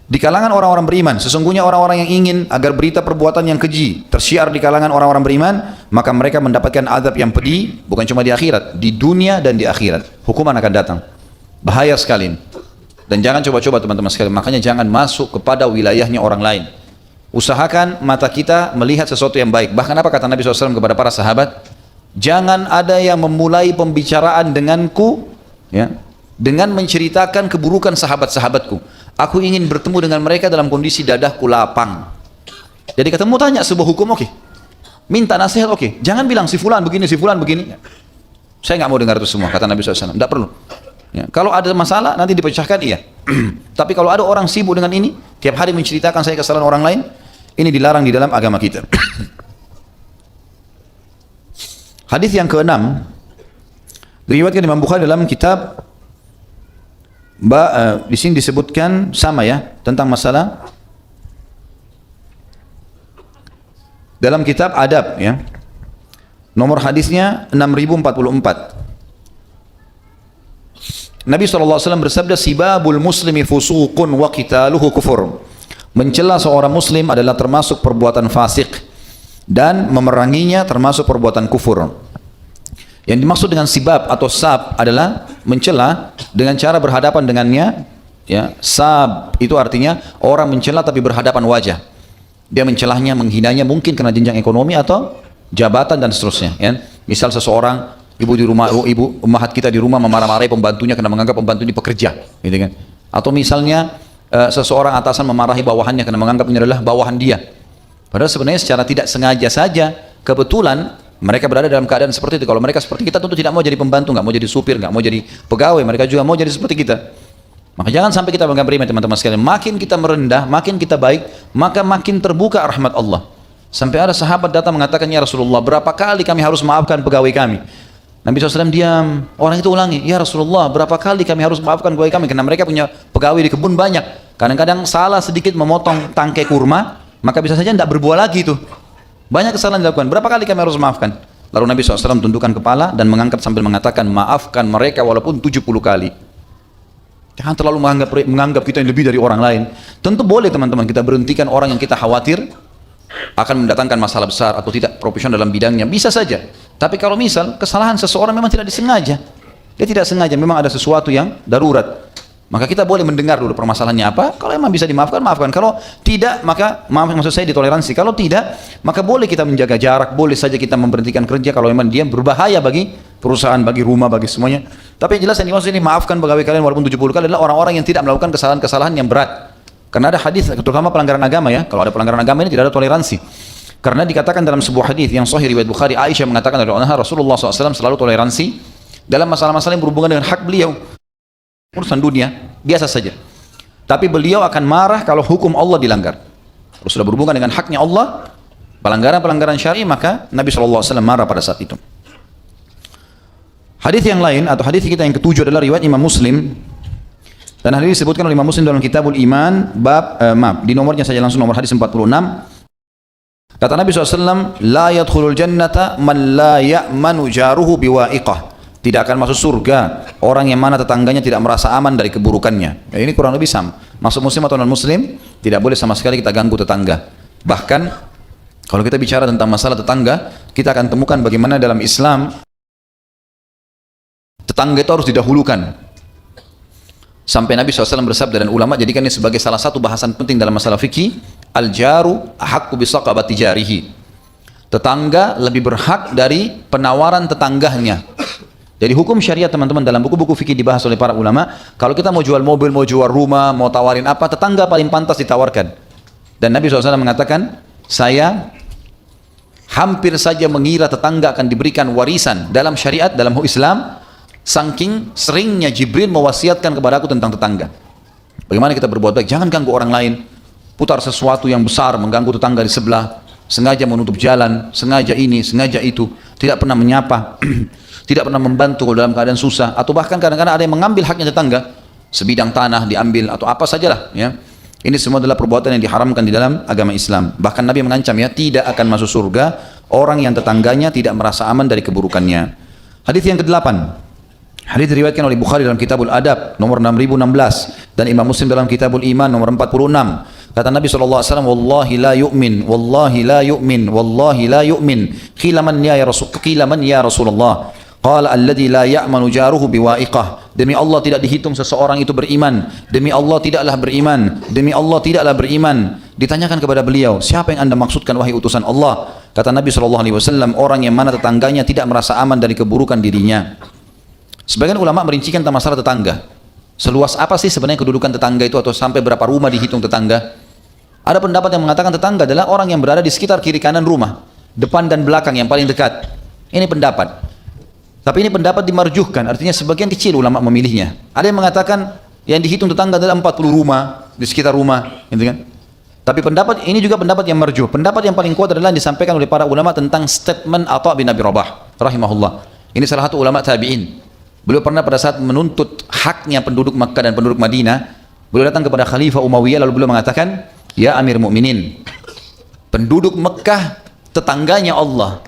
di kalangan orang-orang beriman. Sesungguhnya orang-orang yang ingin agar berita perbuatan yang keji tersyiar di kalangan orang-orang beriman, maka mereka mendapatkan azab yang pedih, bukan cuma di akhirat, di dunia dan di akhirat. Hukuman akan datang. Bahaya sekali. Dan jangan coba-coba teman-teman sekalian. Makanya jangan masuk kepada wilayahnya orang lain. Usahakan mata kita melihat sesuatu yang baik. Bahkan apa kata Nabi SAW kepada para sahabat? Jangan ada yang memulai pembicaraan denganku, ya, dengan menceritakan keburukan sahabat-sahabatku. Aku ingin bertemu dengan mereka dalam kondisi dadaku lapang. Jadi ketemu tanya sebuah hukum, oke. Minta nasihat, oke. Jangan bilang si fulan begini, si fulan begini. Saya nggak mau dengar itu semua, kata Nabi SAW. Tidak perlu. Ya, kalau ada masalah nanti dipecahkan, iya. Tapi kalau ada orang sibuk dengan ini, tiap hari menceritakan saya kesalahan orang lain, ini dilarang di dalam agama kita. Hadis yang ke-6 diriwayatkan Imam Bukhari dalam kitab di sini disebutkan sama ya tentang masalah dalam kitab adab ya. Nomor hadisnya 6044. Nabi SAW bersabda, sibabul muslimi fusuqun wa qitaluhu kufur. Mencela seorang muslim adalah termasuk perbuatan fasik dan memeranginya termasuk perbuatan kufur. Yang dimaksud dengan sibab atau sab adalah mencela dengan cara berhadapan dengannya. Ya, sab itu artinya orang mencela tapi berhadapan wajah. Dia mencelahnya, menghinanya mungkin karena jenjang ekonomi atau jabatan dan seterusnya. Ya. Misal seseorang ibu di rumah, ibu ummahat kita di rumah memarah-marahi pembantunya karena menganggap pembantu ini pekerja, gitu kan? Atau misalnya seseorang atasan memarahi bawahannya karena menganggap ini adalah bawahan dia. Padahal sebenarnya secara tidak sengaja saja, kebetulan mereka berada dalam keadaan seperti itu. Kalau mereka seperti kita tentu tidak mau jadi pembantu, nggak mau jadi supir, nggak mau jadi pegawai. Mereka juga mau jadi seperti kita. Maka jangan sampai kita menganggap remeh teman-teman sekalian. Makin kita merendah, makin kita baik, maka makin terbuka rahmat Allah. Sampai ada sahabat datang mengatakan, ya Rasulullah, berapa kali kami harus maafkan pegawai kami? Nabi SAW diam. Orang itu ulangi, ya Rasulullah, berapa kali kami harus maafkan pegawai kami? Karena mereka punya pegawai di kebun banyak. Kadang-kadang salah sedikit memotong tangkai kurma, maka bisa saja tidak berbuah lagi itu. Banyak kesalahan dilakukan. Berapa kali kami harus maafkan? Lalu Nabi SAW tundukkan kepala dan mengangkat sambil mengatakan, maafkan mereka walaupun 70 kali. Jangan terlalu menganggap kita yang lebih dari orang lain. Tentu boleh teman-teman kita berhentikan orang yang kita khawatir akan mendatangkan masalah besar atau tidak profesional dalam bidangnya. Bisa saja. Tapi kalau misal kesalahan seseorang memang tidak disengaja. Dia tidak sengaja, memang ada sesuatu yang darurat. Maka kita boleh mendengar dulu permasalahannya apa. Kalau memang bisa dimaafkan, maafkan. Kalau tidak, maka maaf, maksud saya ditoleransi. Kalau tidak, maka boleh kita menjaga jarak. Boleh saja kita memberhentikan kerja kalau memang dia berbahaya bagi perusahaan, bagi rumah, bagi semuanya. Tapi yang jelas yang dimaksud ini, maafkan pegawai kalian walaupun 70 kali adalah orang-orang yang tidak melakukan kesalahan-kesalahan yang berat. Karena ada hadis, terutama pelanggaran agama ya. Kalau ada pelanggaran agama ini tidak ada toleransi. Karena dikatakan dalam sebuah hadis yang sahih riwayat Bukhari, Aisyah mengatakan dari Rasulullah SAW selalu toleransi dalam masalah-masalah yang berhubungan dengan hak beliau. Urusan dunia biasa saja, tapi beliau akan marah kalau hukum Allah dilanggar. Kalau sudah berhubungan dengan haknya Allah, pelanggaran-pelanggaran syar'i, maka Nabi SAW marah pada saat itu. Hadis yang lain atau hadis kita yang ketujuh adalah riwayat Imam Muslim, dan hadis disebutkan oleh Imam Muslim dalam Kitabul Iman bab di nomornya saja langsung nomor hadis 46. Kata Nabi SAW, la yadkhulul jannata man la ya'manu jaruhu biwa'iqah. Tidak akan masuk surga orang yang mana tetangganya tidak merasa aman dari keburukannya. Ya, ini kurang lebih sama. Masuk muslim atau non muslim, tidak boleh sama sekali kita ganggu tetangga. Bahkan kalau kita bicara tentang masalah tetangga, kita akan temukan bagaimana dalam Islam tetangga itu harus didahulukan. Sampai Nabi SAW bersabda dan ulama jadikan ini sebagai salah satu bahasan penting dalam masalah fikih, al-jaru haqqu bisaqabati jarihi. Tetangga lebih berhak dari penawaran tetangganya. Jadi hukum syariat teman-teman dalam buku-buku fikih dibahas oleh para ulama, kalau kita mau jual mobil, mau jual rumah, mau tawarin apa, tetangga paling pantas ditawarkan. Dan Nabi SAW mengatakan, saya hampir saja mengira tetangga akan diberikan warisan dalam syariat, dalam Islam, saking seringnya Jibril mewasiatkan kepada aku tentang tetangga. Bagaimana kita berbuat baik, jangan ganggu orang lain, putar sesuatu yang besar, mengganggu tetangga di sebelah, sengaja menutup jalan, sengaja ini, sengaja itu, tidak pernah menyapa, tidak pernah membantu dalam keadaan susah, atau bahkan kadang-kadang ada yang mengambil haknya tetangga, sebidang tanah diambil atau apa sajalah ya. Ini semua adalah perbuatan yang diharamkan di dalam agama Islam. Bahkan Nabi mengancam ya, tidak akan masuk surga orang yang tetangganya tidak merasa aman dari keburukannya. Hadis yang ke-8. Hadis diriwayatkan oleh Bukhari dalam Kitabul Adab nomor 6016 dan Imam Muslim dalam Kitabul Iman nomor 46. Kata Nabi SAW, wallahi la yu'min, wallahi la yu'min, wallahi la yu'min. Qila man ya Rasulullah. Qala alladhi la ya'manu jaruhu biwa'iqah. Demi Allah tidak dihitung seseorang itu beriman. Demi Allah tidaklah beriman. Demi Allah tidaklah beriman. Ditanyakan kepada beliau, siapa yang anda maksudkan wahai utusan Allah? Kata Nabi SAW, orang yang mana tetangganya tidak merasa aman dari keburukan dirinya. Sebagian ulama merincikan tentang masalah tetangga. Seluas apa sih sebenarnya kedudukan tetangga itu, atau sampai berapa rumah dihitung tetangga? Ada pendapat yang mengatakan tetangga adalah orang yang berada di sekitar kiri kanan rumah, depan dan belakang yang paling dekat. Ini pendapat. Tapi ini pendapat dimarjuhkan, artinya sebagian kecil ulama memilihnya. Ada yang mengatakan yang dihitung tetangga adalah 40 rumah di sekitar rumah, gitu kan? Tapi pendapat ini juga pendapat yang marjuh. Pendapat yang paling kuat adalah yang disampaikan oleh para ulama tentang statement Atha bin Abi Rabah rahimahullah. Ini salah satu ulama tabi'in. Beliau pernah pada saat menuntut haknya penduduk Makkah dan penduduk Madinah, beliau datang kepada Khalifah Umayyah lalu beliau mengatakan, ya Amir Mukminin, penduduk Makkah tetangganya Allah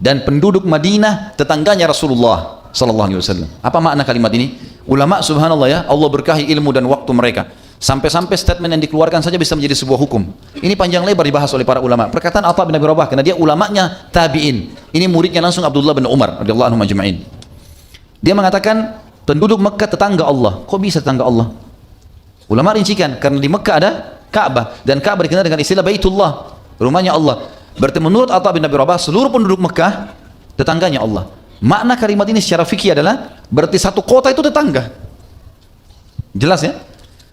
dan penduduk Madinah tetangganya Rasulullah sallallahu alaihi wasallam. Apa makna kalimat ini? Ulama subhanallah ya, Allah berkahi ilmu dan waktu mereka. Sampai-sampai statement yang dikeluarkan saja bisa menjadi sebuah hukum. Ini panjang lebar dibahas oleh para ulama. Perkataan Atha bin Abi Rabah, karena dia ulamanya tabi'in. Ini muridnya langsung Abdullah bin Umar radhiyallahu anhum ajma'in. Dia mengatakan, penduduk Mekah tetangga Allah. Kok bisa tetangga Allah? Ulama rincikan, karena di Mekah ada Ka'bah, dan Ka'bah dikenal dengan istilah Baitullah, rumahnya Allah. Berarti menurut Atha bin Abi Rabah, seluruh penduduk Mekah tetangganya Allah. Makna kalimat ini secara fikih adalah berarti satu kota itu tetangga. Jelas ya?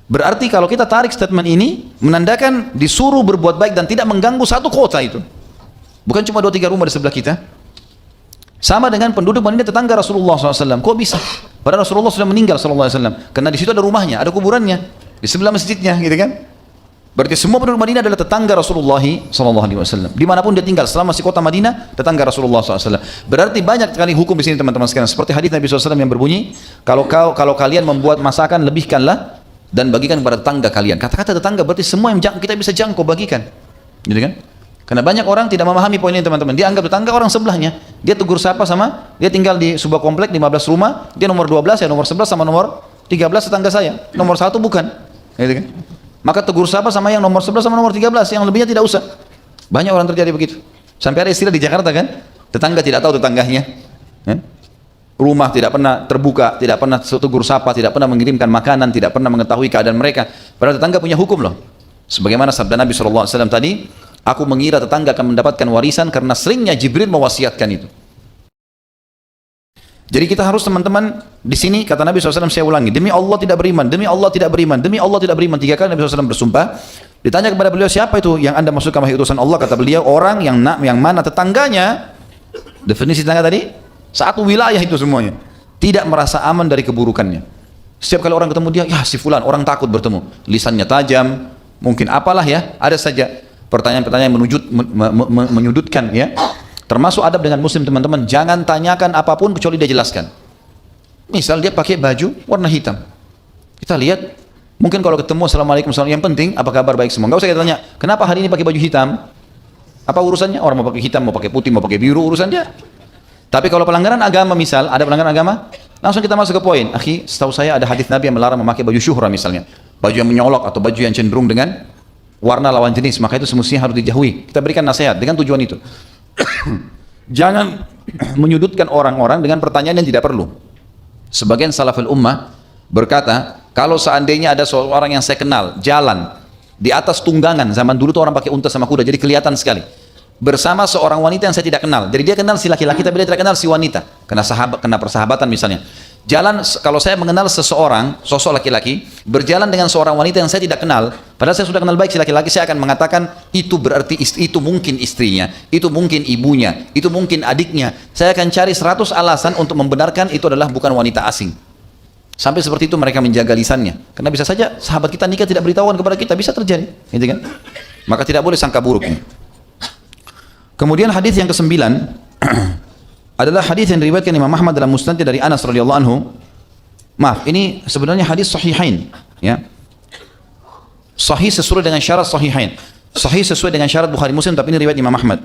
Berarti kalau kita tarik statement ini menandakan disuruh berbuat baik dan tidak mengganggu satu kota itu. Bukan cuma 2-3 rumah di sebelah kita. Sama dengan penduduk Madinah tetangga Rasulullah SAW. Kok bisa? Padahal Rasulullah sudah meninggal SAW. Karena di situ ada rumahnya, ada kuburannya, di sebelah masjidnya, gitu kan? Berarti semua penduduk Madinah adalah tetangga Rasulullah SAW. Dimanapun dia tinggal, selama masih kota Madinah, tetangga Rasulullah SAW. Berarti banyak sekali hukum di sini teman-teman sekalian. Seperti hadis Nabi SAW yang berbunyi, kalau kalian membuat masakan, lebihkanlah dan bagikan kepada tetangga kalian. Kata-kata tetangga berarti semua yang kita bisa jangkau bagikan, gitu kan? Karena banyak orang tidak memahami poin ini teman-teman. Dia anggap tetangga orang sebelahnya. Dia tegur sapa sama, dia tinggal di sebuah komplek 15 rumah, dia nomor 12 ya nomor 11 sama nomor 13 tetangga saya. Nomor 1 bukan, gitu kan? Maka tegur sapa sama yang nomor 11 sama nomor 13, yang lebihnya tidak usah. Banyak orang terjadi begitu. Sampai ada istilah di Jakarta kan, tetangga tidak tahu tetangganya. Ya? Rumah tidak pernah terbuka, tidak pernah tegur sapa, tidak pernah mengirimkan makanan, tidak pernah mengetahui keadaan mereka. Padahal tetangga punya hukum loh. Sebagaimana sabda Nabi SAW tadi, aku mengira tetangga akan mendapatkan warisan karena seringnya Jibril mewasiatkan itu. Jadi kita harus teman-teman di sini kata Nabi SAW, saya ulangi, demi Allah tidak beriman, demi Allah tidak beriman, demi Allah tidak beriman. 3 kali Nabi SAW bersumpah. Ditanya kepada beliau, siapa itu yang anda masukkan wahai utusan Allah? Kata beliau, orang yang mana tetangganya. Definisi tetangga tadi, satu wilayah itu semuanya tidak merasa aman dari keburukannya. Setiap kali orang ketemu dia, ya si fulan, orang takut bertemu, lisannya tajam, mungkin apalah ya, ada saja pertanyaan-pertanyaan menyudutkan ya. Termasuk adab dengan muslim teman-teman, jangan tanyakan apapun kecuali dia jelaskan. Misal dia pakai baju warna hitam, kita lihat, mungkin kalau ketemu assalamualaikum, yang penting apa kabar, baik semua, nggak usah kita tanya kenapa hari ini pakai baju hitam, apa urusannya, orang mau pakai hitam, mau pakai putih, mau pakai biru, urusan dia. Tapi kalau pelanggaran agama, misal ada pelanggaran agama, langsung kita masuk ke poin. Akhi, setahu saya ada hadis Nabi yang melarang memakai baju syuhra misalnya, baju yang menyolok atau baju yang cenderung dengan warna lawan jenis, maka itu semestinya harus dijauhi. Kita berikan nasihat dengan tujuan itu. Jangan menyudutkan orang-orang dengan pertanyaan yang tidak perlu. Sebagian salaful ummah berkata, kalau seandainya ada seorang yang saya kenal jalan di atas tunggangan, zaman dulu tuh orang pakai unta sama kuda, jadi kelihatan sekali, bersama seorang wanita yang saya tidak kenal. Jadi dia kenal si laki-laki tapi dia tidak kenal si wanita, kena persahabatan misalnya. Jalan, kalau saya mengenal seseorang, sosok laki-laki berjalan dengan seorang wanita yang saya tidak kenal, padahal saya sudah kenal baik si laki-laki, saya akan mengatakan itu berarti itu mungkin istrinya, itu mungkin ibunya, itu mungkin adiknya. Saya akan cari 100 alasan untuk membenarkan itu adalah bukan wanita asing. Sampai seperti itu mereka menjaga lisannya, karena bisa saja sahabat kita nikah tidak beritahuan kepada kita, bisa terjadi, gitu kan? Maka tidak boleh sangka buruk. Kemudian hadis yang ke-9 adalah hadis yang diriwayatkan Imam Ahmad dalam Musnadnya dari Anas radhiyallahu anhu. Maaf, ini sebenarnya hadis sahihain, ya. Sahih sesuai dengan syarat sahihain. Sahih sesuai dengan syarat Bukhari Muslim, tapi ini riwayat Imam Ahmad.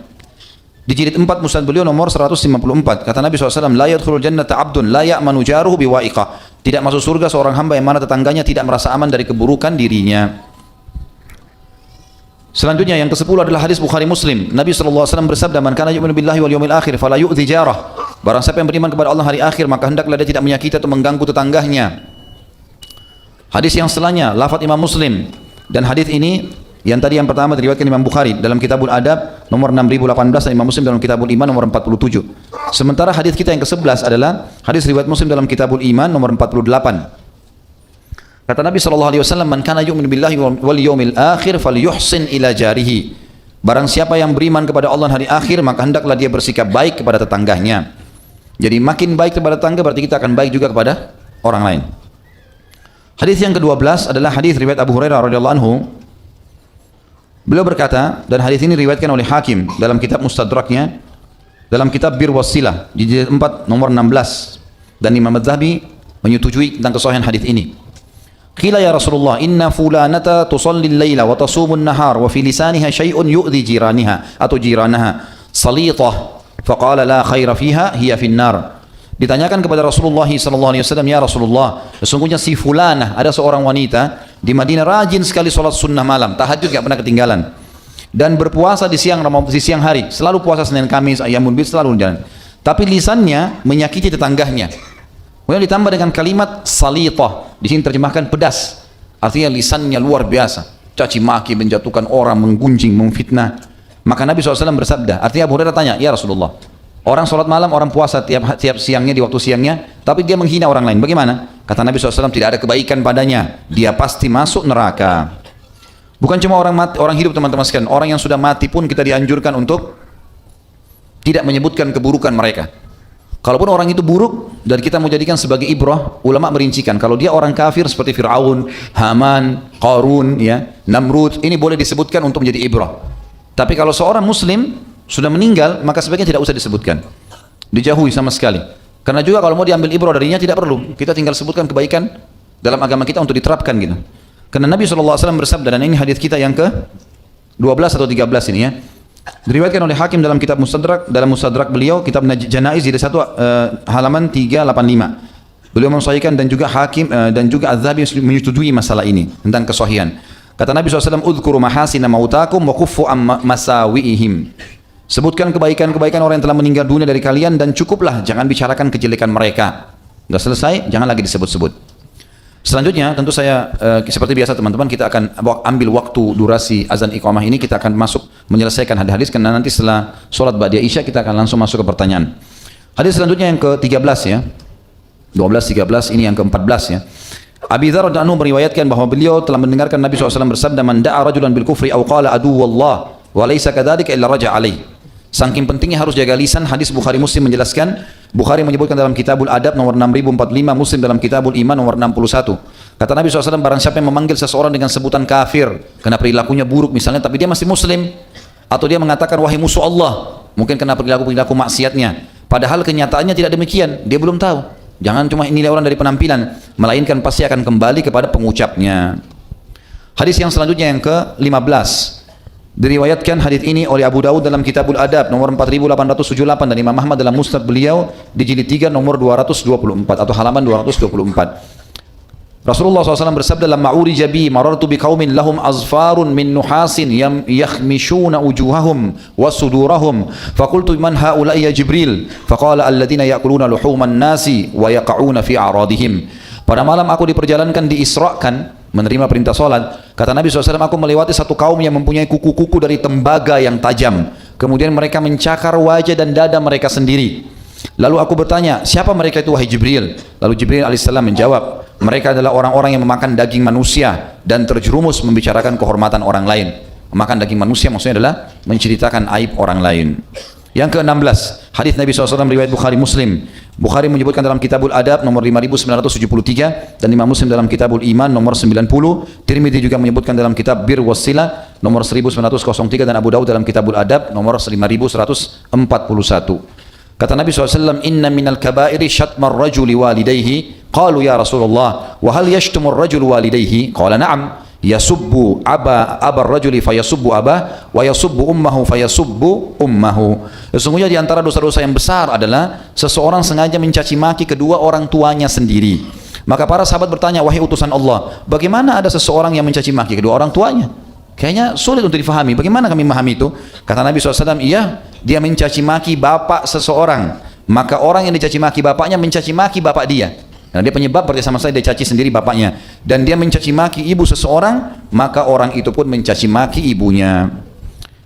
Di jilid 4 Musnad beliau nomor 154, kata Nabi SAW, la yadkhulul jannata 'abdun la ya'manu jaruhu biwa'iqah. Tidak masuk surga seorang hamba yang mana tetangganya tidak merasa aman dari keburukan dirinya. Selanjutnya yang ke-10 adalah hadis Bukhari Muslim. Nabi SAW bersabda, man kana yu'minu billahi wal yawmil akhir fala yu'dhi jarah. Barang siapa yang beriman kepada Allah hari akhir, maka hendaklah dia tidak menyakiti atau mengganggu tetangganya. Hadis yang setelahnya lafaz Imam Muslim, dan hadis ini yang tadi yang pertama diriwayatkan Imam Bukhari dalam Kitabul Adab nomor 6018 dan Imam Muslim dalam Kitabul Iman nomor 47. Sementara hadis kita yang ke-11 adalah hadis riwayat Muslim dalam Kitabul Iman nomor 48. Kata Nabi SAW, man kana yu'minu billahi wal yawmil akhir falyuhsin ila jarihi. Barang siapa yang beriman kepada Allah hari akhir, maka hendaklah dia bersikap baik kepada tetangganya. Jadi makin baik kepada tetangga berarti kita akan baik juga kepada orang lain. Hadis yang ke-12 adalah hadis riwayat Abu Hurairah radhiyallahu anhu. Beliau berkata, dan hadis ini diriwayatkan oleh Hakim dalam kitab Mustadraknya, dalam kitab Bir Wasilah di jilid 4 nomor 16, dan Imam Adz-Dzahabi menyetujui tentang kesahihan hadis ini. Qila ya Rasulullah, inna fulanata tusalli al-laila wa tasumu an-nahar wa fi lisaniha syai'un yu'dhi jiraniha atau jiranaha salitah. Faqala la khaira fiha hiya fi an-nar. Ditanyakan kepada Rasulullah SAW, ya Rasulullah, sesungguhnya si fulanah, ada seorang wanita di Madinah rajin sekali sholat sunnah malam, tahajud gak pernah ketinggalan, dan berpuasa di siang hari, selalu puasa Senin Kamis, Ayyamul Bid, selalu jalan. Tapi lisannya menyakiti tetangganya. Kemudian ditambah dengan kalimat salitah, di sini terjemahkan pedas, artinya lisannya luar biasa, caci maki, menjatuhkan orang, menggunjing, memfitnah. Maka Nabi SAW bersabda, artinya Abu Hurairah tanya, ya Rasulullah, orang sholat malam, orang puasa tiap siangnya, di waktu siangnya, tapi dia menghina orang lain, bagaimana? Kata Nabi SAW, tidak ada kebaikan padanya, dia pasti masuk neraka. Bukan cuma orang mati, orang hidup teman-teman sekalian, orang yang sudah mati pun kita dianjurkan untuk tidak menyebutkan keburukan mereka. Kalaupun orang itu buruk dan kita mau jadikan sebagai ibrah, ulama merincikan, kalau dia orang kafir seperti Fir'aun, Haman, Qarun, ya, Namrud, ini boleh disebutkan untuk menjadi ibrah. Tapi kalau seorang muslim sudah meninggal, maka sebaiknya tidak usah disebutkan, dijauhi sama sekali. Karena juga kalau mau diambil ibrah darinya tidak perlu, kita tinggal sebutkan kebaikan dalam agama kita untuk diterapkan gitu. Karena Nabi SAW bersabda, dan ini hadis kita yang ke 12 atau 13 ini ya, diriwayatkan oleh Hakim dalam kitab Mustadrak, dalam Mustadrak beliau, kitab Janaiz di halaman 385. Beliau mensahihkan, dan juga Hakim dan juga Az-Zahabi menyetujui masalah ini tentang kesahihan. Kata Nabi SAW, "Udhkuru mahasina mautakum wa kuffu am masawi'ihim." Sebutkan kebaikan-kebaikan orang yang telah meninggal dunia dari kalian, dan cukuplah, jangan bicarakan kejelekan mereka. Sudah selesai, jangan lagi disebut-sebut. Selanjutnya, tentu saya seperti biasa teman-teman, kita akan ambil waktu durasi azan iqamah ini, kita akan masuk menyelesaikan hadis-hadis, karena nanti setelah sholat ba'da isya kita akan langsung masuk ke pertanyaan. Hadis selanjutnya yang ke-13 ya, 12, 13, ini yang ke-14 ya. Abi Dzar radhiyallahu anhu meriwayatkan bahwa beliau telah mendengarkan Nabi SAW bersabda, "Man da'a rajulan bil kufri aw qala aduwwallah wa laysa kadzalika illa raja' alaihi." Saking pentingnya harus jaga lisan, hadis Bukhari Muslim menjelaskan. Bukhari menyebutkan dalam Kitabul Adab nomor 6045, Muslim dalam Kitabul Iman nomor 61. Kata Nabi SAW, barang siapa yang memanggil seseorang dengan sebutan kafir karena perilakunya buruk misalnya, tapi dia masih muslim, atau dia mengatakan wahai musuh Allah, mungkin karena perilaku maksiatnya, padahal kenyataannya tidak demikian, dia belum tahu. Jangan cuma nilai orang dari penampilan, melainkan pasti akan kembali kepada pengucapnya. Hadis yang selanjutnya yang ke-15, diriwayatkan hadis ini oleh Abu Daud dalam Kitabul Adab nomor 4878, dan Imam Ahmad dalam Musnad beliau di jilid 3 nomor 224 atau halaman 224. Rasulullah SAW bersabda, "Lamma urija bi marartu bi qaumin lahum azfarun min nuhasin yakhmishuna wujuhahum wa sudurahum, faqultu man haula'i ya Jibril, faqala alladziina ya'kuluna luhuman nasi wa yaqa'una fi a'radihim." Pada malam aku diperjalankan, diisrakan, menerima perintah salat. Kata Nabi SAW, aku melewati satu kaum yang mempunyai kuku-kuku dari tembaga yang tajam. Kemudian mereka mencakar wajah dan dada mereka sendiri. Lalu aku bertanya, siapa mereka itu wahai Jibril? Lalu Jibril alaihissalam menjawab, mereka adalah orang-orang yang memakan daging manusia dan terjerumus membicarakan kehormatan orang lain. Memakan daging manusia maksudnya adalah menceritakan aib orang lain. Yang ke-16, hadis Nabi SAW riwayat Bukhari Muslim. Bukhari menyebutkan dalam Kitabul Adab nomor 5973, dan Imam Muslim dalam Kitabul Iman nomor 90. Tirmidzi juga menyebutkan dalam Kitab Bir Wassila nomor 1903, dan Abu Daud dalam Kitabul Adab nomor 5141. Kata Nabi SAW, "Inna minal kabairi syatmar rajuli walidayhi." Qalu ya Rasulullah, wa hal yashtumur rajul walidayhi? Qala na'am, yasubbu abar rajuli fayasubbu abah, wa yasubbu ummahu fayasubbu ummahu. Sesungguhnya di antara dosa-dosa yang besar adalah seseorang sengaja mencaci maki kedua orang tuanya sendiri. Maka para sahabat bertanya, wahai utusan Allah, bagaimana ada seseorang yang mencaci maki kedua orang tuanya? Kayaknya sulit untuk difahami. Bagaimana kami memahami itu? Kata Nabi SAW, iya, dia mencaci maki bapak seseorang. Maka orang yang dicaci maki bapaknya mencaci maki bapak dia. Karena dia penyebab, berarti sama saya dia caci sendiri bapaknya. Dan dia mencaci maki ibu seseorang, maka orang itu pun mencaci maki ibunya.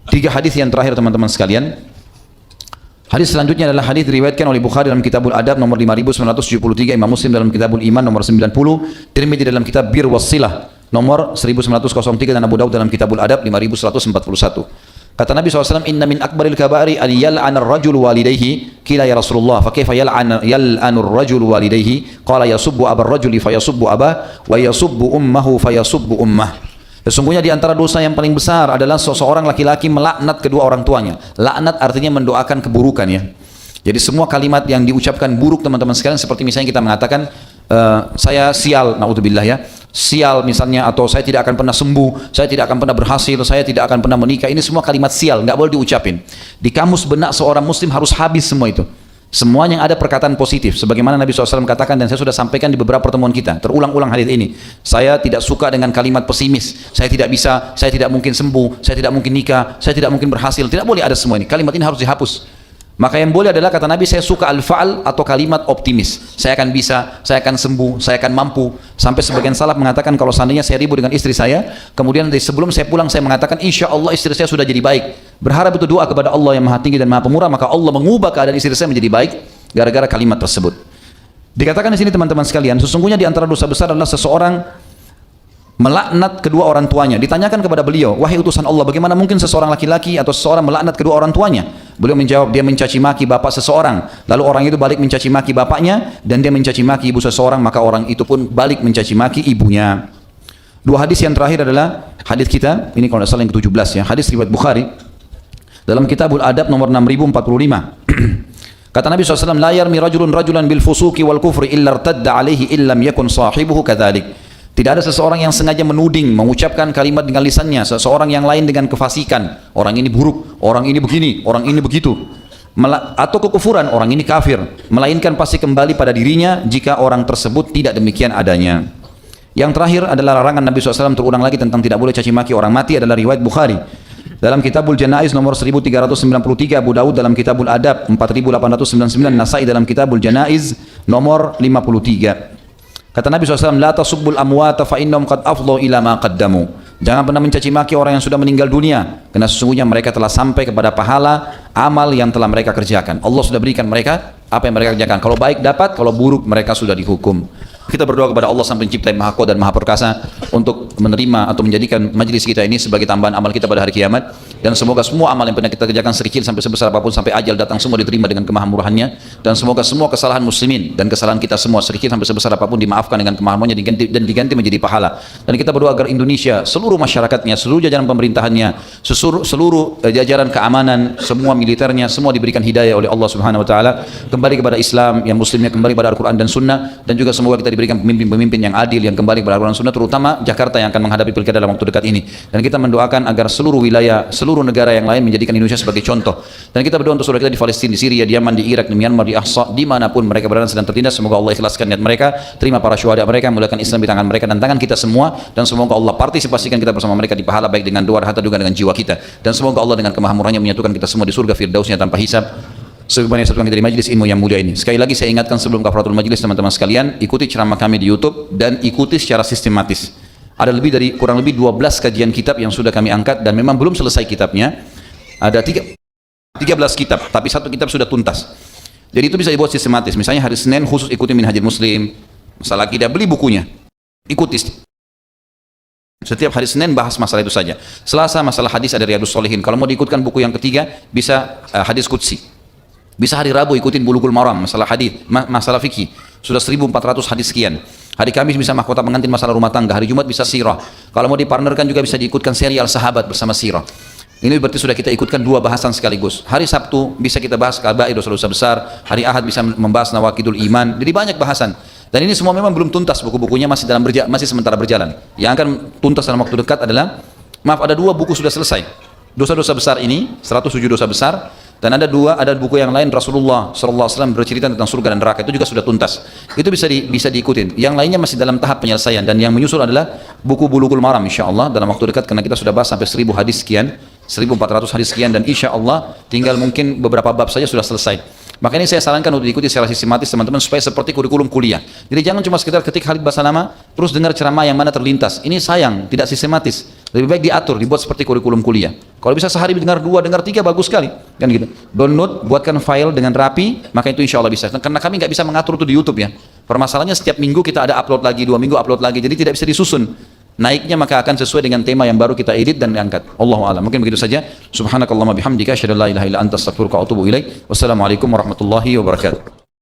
3 hadis yang terakhir teman-teman sekalian. Hadis selanjutnya adalah hadis diriwayatkan oleh Bukhari dalam Kitabul Adab nomor 5973, Imam Muslim dalam Kitabul Iman nomor 90, Tirmidzi dalam Kitab Bir Wassilah nomor 1903, dan Abu Daud dalam Kitabul Adab 5141. Kata Nabi SAW, "Inna min akbaril kaba'iri an yal'anar rajul walidayhi." Qila ya Rasulullah, fa kaifa yal'anur rajul walidayhi? Qala yasubbu abar rajuli fayasubbu abah, wa yasubbu ummahu fayasubbu ummah. Sesungguhnya di antara dosa yang paling besar adalah seseorang laki-laki melaknat kedua orang tuanya. Laknat artinya mendoakan keburukan ya. Jadi semua kalimat yang diucapkan buruk teman-teman sekalian, seperti misalnya kita mengatakan saya sial, naudzubillah ya, sial misalnya, atau saya tidak akan pernah sembuh, saya tidak akan pernah berhasil, saya tidak akan pernah menikah. Ini semua kalimat sial, nggak boleh diucapin. Di kamus benak seorang muslim harus habis semua itu. Semuanya ada perkataan positif. Sebagaimana Nabi SAW katakan dan saya sudah sampaikan di beberapa pertemuan kita. Terulang-ulang hadis ini. Saya tidak suka dengan kalimat pesimis. Saya tidak bisa, saya tidak mungkin sembuh, saya tidak mungkin nikah, saya tidak mungkin berhasil. Tidak boleh ada semua ini. Kalimat ini harus dihapus. Maka yang boleh adalah kata Nabi, saya suka al-fa'al atau kalimat optimis. Saya akan bisa, saya akan sembuh, saya akan mampu. Sampai sebagian salaf mengatakan kalau seandainya saya ribut dengan istri saya, kemudian sebelum saya pulang saya mengatakan insya Allah istri saya sudah jadi baik. Berharap itu doa kepada Allah yang maha tinggi dan maha pemurah, maka Allah mengubah keadaan istri saya menjadi baik gara-gara kalimat tersebut. Dikatakan di sini teman-teman sekalian, sesungguhnya di antara dosa besar adalah seseorang melaknat kedua orang tuanya. Ditanyakan kepada beliau, wahai utusan Allah, bagaimana mungkin seseorang laki-laki atau seseorang melaknat kedua orang tuanya? Beliau menjawab, dia mencaci maki bapak seseorang, lalu orang itu balik mencaci maki bapaknya, dan dia mencaci maki ibu seseorang, maka orang itu pun balik mencaci maki ibunya. Dua hadis yang terakhir adalah hadis kita, ini kalau tidak salah yang ke-17 ya, hadis riwayat Bukhari dalam Kitabul Adab nomor 6045. Kata Nabi SAW, la yarmi rajulun rajulan bil fusuki wal kufri illa irtadda alaihi illam yakun sahibuhu kadzalik. Tidak ada seseorang yang sengaja menuding, mengucapkan kalimat dengan lisannya seseorang yang lain dengan kefasikan. Orang ini buruk, orang ini begini, orang ini begitu. Atau kekufuran, orang ini kafir. Melainkan pasti kembali pada dirinya jika orang tersebut tidak demikian adanya. Yang terakhir adalah larangan Nabi SAW terulang lagi tentang tidak boleh caci maki orang mati adalah riwayat Bukhari. Dalam Kitabul Janaiz nomor 1393, Abu Daud dalam Kitabul Adab 4899, Nasai dalam Kitabul Janaiz nomor 53. Kata Nabi SAW, la tasubbul amwata fa innahum qad afdhu ila ma qaddamu. Jangan pernah mencaci maki orang yang sudah meninggal dunia, karena sesungguhnya mereka telah sampai kepada pahala amal yang telah mereka kerjakan. Allah sudah berikan mereka apa yang mereka kerjakan. Kalau baik dapat, kalau buruk mereka sudah dihukum. Kita berdoa kepada Allah Sang Pencipta yang Maha Kuat dan Maha Perkasa untuk menerima atau menjadikan majlis kita ini sebagai tambahan amal kita pada hari kiamat, dan semoga semua amal yang pernah kita kerjakan sekecil sampai sebesar apapun sampai ajal datang semua diterima dengan kemahamurahannya, dan semoga semua kesalahan muslimin dan kesalahan kita semua sekecil sampai sebesar apapun dimaafkan dengan kemahamurahannya dan diganti menjadi pahala. Dan kita berdoa agar Indonesia, seluruh masyarakatnya, seluruh jajaran pemerintahannya, seluruh jajaran keamanan, semua militernya, semua diberikan hidayah oleh Allah Subhanahu wa taala kembali kepada Islam, yang muslimnya kembali kepada Al-Qur'an dan Sunnah, dan juga semoga kita diberikan pemimpin-pemimpin yang adil yang kembali kepada Al-Qur'an dan Sunnah, terutama Jakarta yang akan menghadapi pilkada dalam waktu dekat ini. Dan kita mendoakan agar seluruh wilayah, seluruh negara yang lain menjadikan Indonesia sebagai contoh. Dan kita berdoa untuk saudara kita di Palestina, di Syria, di Yaman, di Irak, di Myanmar, di Ahsa, dimanapun mereka berada sedang tertindas, semoga Allah ikhlaskan niat mereka, terima para syuhada mereka, muliakan Islam di tangan mereka dan tangan kita semua, dan semoga Allah partisipasikan kita bersama mereka di pahala baik dengan doa, harta juga dengan jiwa kita, dan semoga Allah dengan kemahamurahnya menyatukan kita semua di surga firdausnya tanpa hisab. Sebagaimana satukan kita di majlis ilmu yang mulia ini. Sekali lagi saya ingatkan sebelum kafaratul majlis, teman-teman sekalian, ikuti ceramah kami di YouTube dan ikuti secara sistematis. Ada kurang lebih 12 kajian kitab yang sudah kami angkat dan memang belum selesai kitabnya. Ada 13 kitab, tapi satu kitab sudah tuntas. Jadi itu bisa dibuat sistematis. Misalnya hari Senin khusus ikuti Minhajul Muslim, masalah akidah, beli bukunya, ikuti. Setiap hari Senin bahas masalah itu saja. Selasa masalah hadis ada Riyadhus Shalihin. Kalau mau diikutkan buku yang ketiga bisa hadis qudsi. Bisa hari Rabu ikutin Bulughul Maram, masalah hadis, masalah fikih. Sudah 1400 hadis sekian. Hari Kamis bisa mahkota pengantin masalah rumah tangga. Hari Jumat bisa sirah. Kalau mau dipartnerkan juga bisa diikutkan serial sahabat bersama sirah. Ini berarti sudah kita ikutkan 2 bahasan sekaligus. Hari Sabtu bisa kita bahas kabair dosa-dosa besar. Hari Ahad bisa membahas nawaqidul iman. Jadi banyak bahasan. Dan ini semua memang belum tuntas, buku-bukunya masih masih sementara berjalan. Yang akan tuntas dalam waktu dekat adalah, ada 2 buku sudah selesai. Dosa-dosa besar ini, 107 dosa besar. Dan ada buku yang lain, Rasulullah SAW bercerita tentang surga dan neraka, itu juga sudah tuntas. Itu bisa diikutin. Yang lainnya masih dalam tahap penyelesaian, dan yang menyusul adalah buku Bulughul Maram insyaallah dalam waktu dekat, karena kita sudah bahas sampai 1000 hadis sekian, 1400 hadis sekian, dan insyaallah tinggal mungkin beberapa bab saja sudah selesai. Makanya saya sarankan untuk diikuti secara sistematis teman-teman, supaya seperti kurikulum kuliah. Jadi jangan cuma sekedar ketik Khalid Basalamah terus dengar ceramah yang mana terlintas. Ini sayang, tidak sistematis. Lebih baik diatur, dibuat seperti kurikulum kuliah. Kalau bisa sehari dengar 2, dengar 3, bagus sekali. Kan gitu. Download, buatkan file dengan rapi, maka itu insya Allah bisa. Karena kami nggak bisa mengatur itu di YouTube ya. Permasalahannya setiap minggu kita ada upload lagi, 2 minggu upload lagi, jadi tidak bisa disusun. Naiknya maka akan sesuai dengan tema yang baru kita edit dan diangkat. Allahu a'lam. Mungkin begitu saja. Subhanakallahumma bihamdika asyhadu an la ilaha illa anta astaghfiruka wa atubu ilaik. Wassalamualaikum warahmatullahi wabarakatuh.